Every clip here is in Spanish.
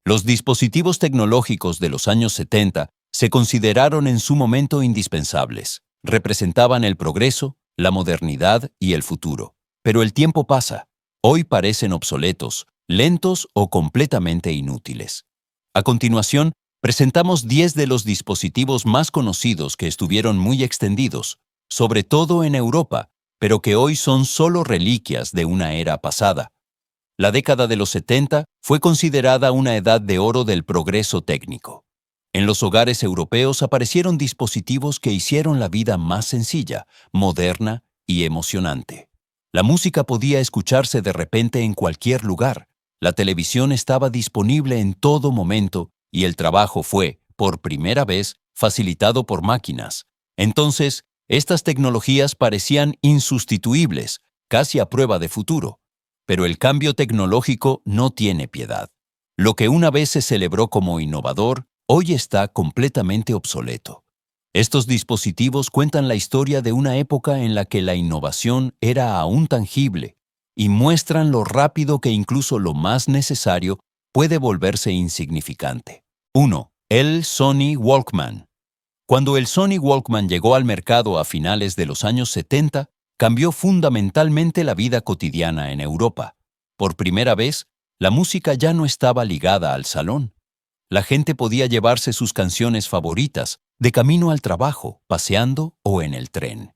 Los dispositivos tecnológicos de los años 70 se consideraron en su momento indispensables. Representaban el progreso, la modernidad y el futuro. Pero el tiempo pasa. Hoy parecen obsoletos, lentos o completamente inútiles. A continuación, presentamos 10 de los dispositivos más conocidos que estuvieron muy extendidos, sobre todo en Europa, pero que hoy son solo reliquias de una era pasada. La década de los 70 fue considerada una edad de oro del progreso técnico. En los hogares europeos aparecieron dispositivos que hicieron la vida más sencilla, moderna y emocionante. La música podía escucharse de repente en cualquier lugar. La televisión estaba disponible en todo momento y el trabajo fue, por primera vez, facilitado por máquinas. Entonces, estas tecnologías parecían insustituibles, casi a prueba de futuro. Pero el cambio tecnológico no tiene piedad. Lo que una vez se celebró como innovador, hoy está completamente obsoleto. Estos dispositivos cuentan la historia de una época en la que la innovación era aún tangible y muestran lo rápido que incluso lo más necesario puede volverse insignificante. 1. El Sony Walkman. Cuando el Sony Walkman llegó al mercado a finales de los años 70, cambió fundamentalmente la vida cotidiana en Europa. Por primera vez, la música ya no estaba ligada al salón. La gente podía llevarse sus canciones favoritas de camino al trabajo, paseando o en el tren.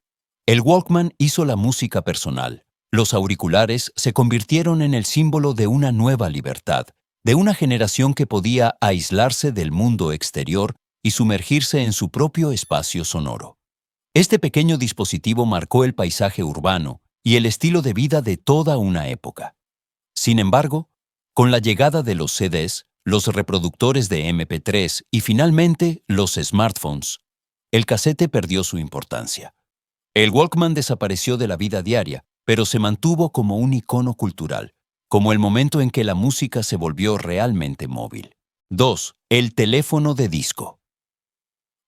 El Walkman hizo la música personal. Los auriculares se convirtieron en el símbolo de una nueva libertad, de una generación que podía aislarse del mundo exterior y sumergirse en su propio espacio sonoro. Este pequeño dispositivo marcó el paisaje urbano y el estilo de vida de toda una época. Sin embargo, con la llegada de los CDs, los reproductores de MP3 y finalmente los smartphones, el casete perdió su importancia. El Walkman desapareció de la vida diaria, pero se mantuvo como un icono cultural, como el momento en que la música se volvió realmente móvil. 2. El teléfono de disco.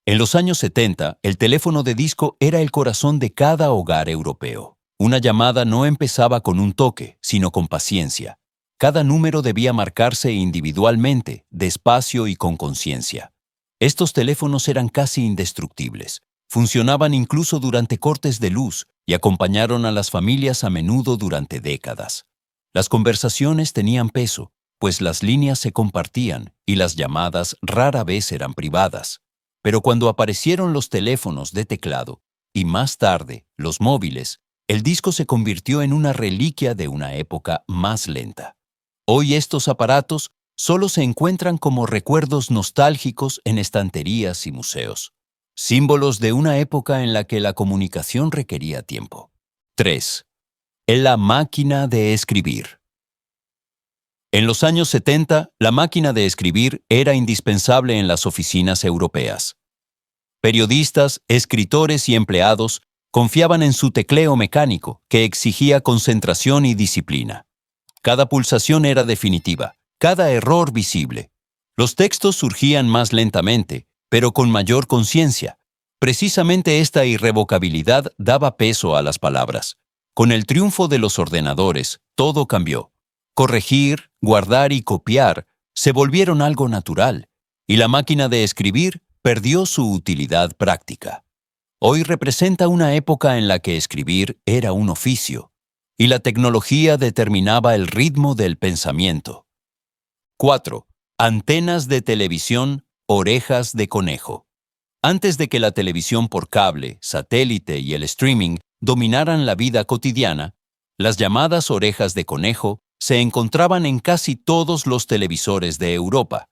En los años 70, el teléfono de disco era el corazón de cada hogar europeo. Una llamada no empezaba con un toque, sino con paciencia. Cada número debía marcarse individualmente, despacio y con conciencia. Estos teléfonos eran casi indestructibles. Funcionaban incluso durante cortes de luz y acompañaron a las familias a menudo durante décadas. Las conversaciones tenían peso, pues las líneas se compartían y las llamadas rara vez eran privadas. Pero cuando aparecieron los teléfonos de teclado y más tarde los móviles, el disco se convirtió en una reliquia de una época más lenta. Hoy estos aparatos solo se encuentran como recuerdos nostálgicos en estanterías y museos, símbolos de una época en la que la comunicación requería tiempo. 3. La máquina de escribir. En los años 70, la máquina de escribir era indispensable en las oficinas europeas. Periodistas, escritores y empleados confiaban en su tecleo mecánico, que exigía concentración y disciplina. Cada pulsación era definitiva, cada error visible. Los textos surgían más lentamente, pero con mayor conciencia. Precisamente esta irrevocabilidad daba peso a las palabras. Con el triunfo de los ordenadores, todo cambió. Corregir, guardar y copiar se volvieron algo natural, y la máquina de escribir perdió su utilidad práctica. Hoy representa una época en la que escribir era un oficio, y la tecnología determinaba el ritmo del pensamiento. 4. Antenas de televisión, orejas de conejo. Antes de que la televisión por cable, satélite y el streaming dominaran la vida cotidiana, las llamadas orejas de conejo se encontraban en casi todos los televisores de Europa.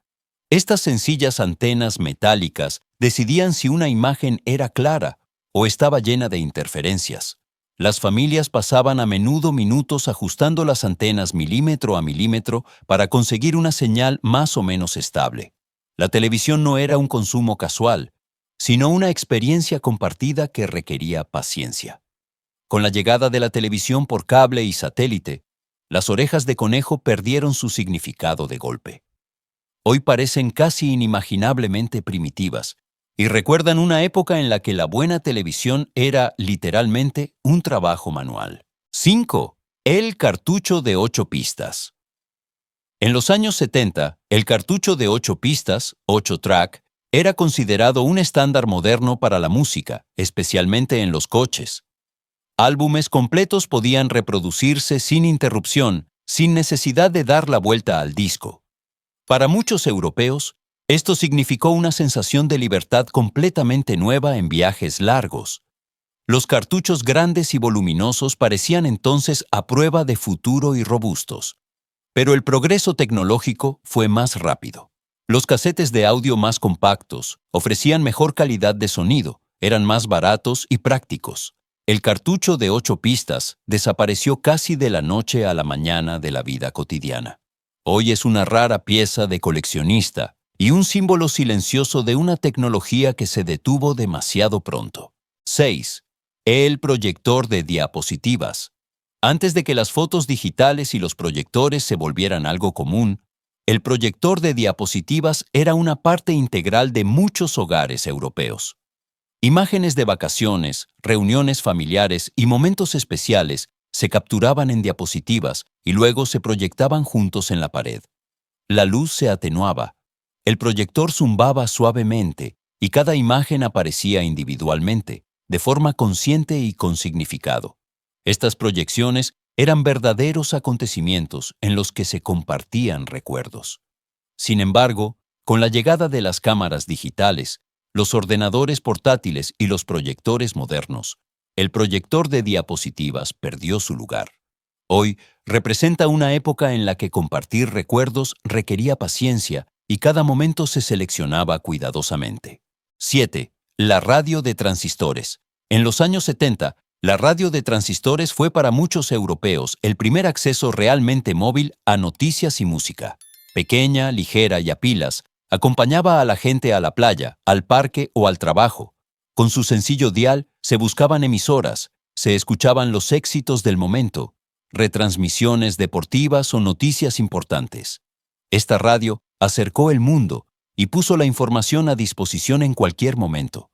Estas sencillas antenas metálicas decidían si una imagen era clara o estaba llena de interferencias. Las familias pasaban a menudo minutos ajustando las antenas milímetro a milímetro para conseguir una señal más o menos estable. La televisión no era un consumo casual, sino una experiencia compartida que requería paciencia. Con la llegada de la televisión por cable y satélite, las orejas de conejo perdieron su significado de golpe. Hoy parecen casi inimaginablemente primitivas y recuerdan una época en la que la buena televisión era, literalmente, un trabajo manual. 5. El cartucho de 8 pistas. En los años 70, el cartucho de 8 pistas, 8-track, era considerado un estándar moderno para la música, especialmente en los coches. Álbumes completos podían reproducirse sin interrupción, sin necesidad de dar la vuelta al disco. Para muchos europeos, esto significó una sensación de libertad completamente nueva en viajes largos. Los cartuchos grandes y voluminosos parecían entonces a prueba de futuro y robustos. Pero el progreso tecnológico fue más rápido. Los casetes de audio más compactos ofrecían mejor calidad de sonido, eran más baratos y prácticos. El cartucho de 8 pistas desapareció casi de la noche a la mañana de la vida cotidiana. Hoy es una rara pieza de coleccionista y un símbolo silencioso de una tecnología que se detuvo demasiado pronto. 6. El proyector de diapositivas. Antes de que las fotos digitales y los proyectores se volvieran algo común, el proyector de diapositivas era una parte integral de muchos hogares europeos. Imágenes de vacaciones, reuniones familiares y momentos especiales se capturaban en diapositivas y luego se proyectaban juntos en la pared. La luz se atenuaba, el proyector zumbaba suavemente y cada imagen aparecía individualmente, de forma consciente y con significado. Estas proyecciones eran verdaderos acontecimientos en los que se compartían recuerdos. Sin embargo, con la llegada de las cámaras digitales, los ordenadores portátiles y los proyectores modernos, el proyector de diapositivas perdió su lugar. Hoy representa una época en la que compartir recuerdos requería paciencia y cada momento se seleccionaba cuidadosamente. 7. La radio de transistores. En los años 70, la radio de transistores fue para muchos europeos el primer acceso realmente móvil a noticias y música. Pequeña, ligera y a pilas, acompañaba a la gente a la playa, al parque o al trabajo. Con su sencillo dial se buscaban emisoras, se escuchaban los éxitos del momento, retransmisiones deportivas o noticias importantes. Esta radio acercó el mundo y puso la información a disposición en cualquier momento.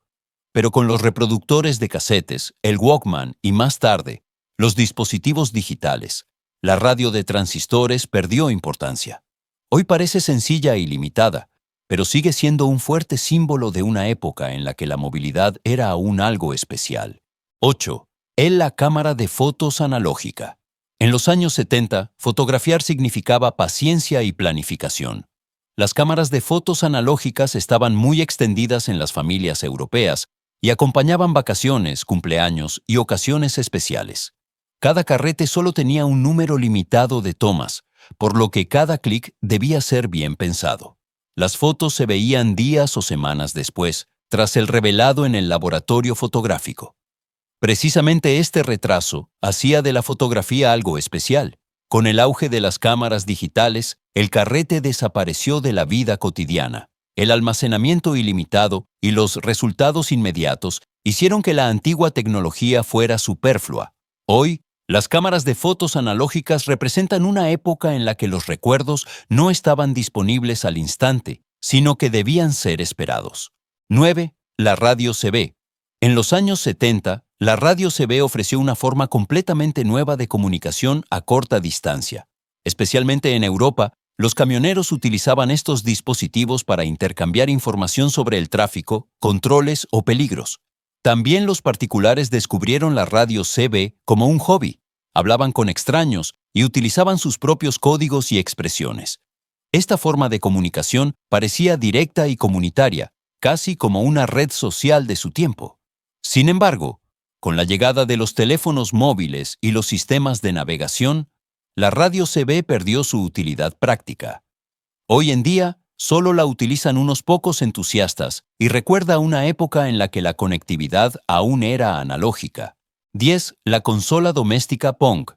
Pero con los reproductores de casetes, el Walkman y más tarde, los dispositivos digitales, la radio de transistores perdió importancia. Hoy parece sencilla y limitada, pero sigue siendo un fuerte símbolo de una época en la que la movilidad era aún algo especial. 8. La cámara de fotos analógica. En los años 70, fotografiar significaba paciencia y planificación. Las cámaras de fotos analógicas estaban muy extendidas en las familias europeas y acompañaban vacaciones, cumpleaños y ocasiones especiales. Cada carrete solo tenía un número limitado de tomas, por lo que cada clic debía ser bien pensado. Las fotos se veían días o semanas después, tras el revelado en el laboratorio fotográfico. Precisamente este retraso hacía de la fotografía algo especial. Con el auge de las cámaras digitales, el carrete desapareció de la vida cotidiana. El almacenamiento ilimitado y los resultados inmediatos hicieron que la antigua tecnología fuera superflua. Hoy, las cámaras de fotos analógicas representan una época en la que los recuerdos no estaban disponibles al instante, sino que debían ser esperados. 9. La radio CB. En los años 70, la radio CB ofreció una forma completamente nueva de comunicación a corta distancia. Especialmente en Europa, los camioneros utilizaban estos dispositivos para intercambiar información sobre el tráfico, controles o peligros. También los particulares descubrieron la radio CB como un hobby. Hablaban con extraños y utilizaban sus propios códigos y expresiones. Esta forma de comunicación parecía directa y comunitaria, casi como una red social de su tiempo. Sin embargo, con la llegada de los teléfonos móviles y los sistemas de navegación, la radio CB perdió su utilidad práctica. Hoy en día, solo la utilizan unos pocos entusiastas y recuerda una época en la que la conectividad aún era analógica. 10. La consola doméstica Pong.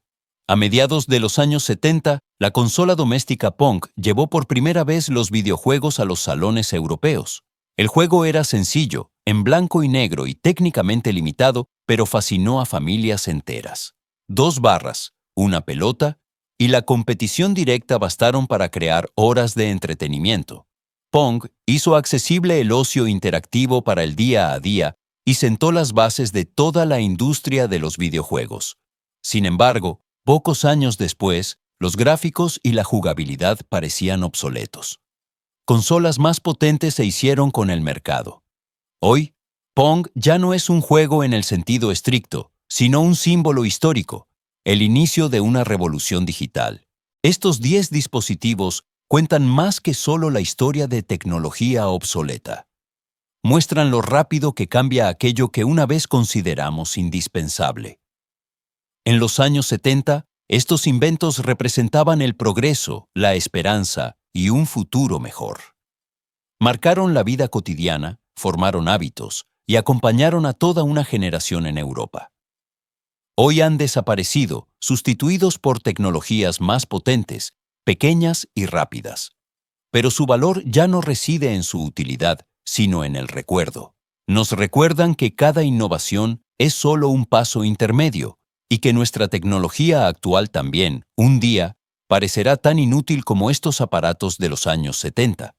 A mediados de los años 70, la consola doméstica Pong llevó por primera vez los videojuegos a los salones europeos. El juego era sencillo, en blanco y negro y técnicamente limitado, pero fascinó a familias enteras. 2 barras, una pelota y la competición directa bastaron para crear horas de entretenimiento. Pong hizo accesible el ocio interactivo para el día a día y sentó las bases de toda la industria de los videojuegos. Sin embargo, pocos años después, los gráficos y la jugabilidad parecían obsoletos. Consolas más potentes se hicieron con el mercado. Hoy, Pong ya no es un juego en el sentido estricto, sino un símbolo histórico, el inicio de una revolución digital. Estos 10 dispositivos cuentan más que solo la historia de tecnología obsoleta. Muestran lo rápido que cambia aquello que una vez consideramos indispensable. En los años 70, estos inventos representaban el progreso, la esperanza y un futuro mejor. Marcaron la vida cotidiana, formaron hábitos y acompañaron a toda una generación en Europa. Hoy han desaparecido, sustituidos por tecnologías más potentes, pequeñas y rápidas. Pero su valor ya no reside en su utilidad, sino en el recuerdo. Nos recuerdan que cada innovación es solo un paso intermedio y que nuestra tecnología actual también, un día, parecerá tan inútil como estos aparatos de los años 70.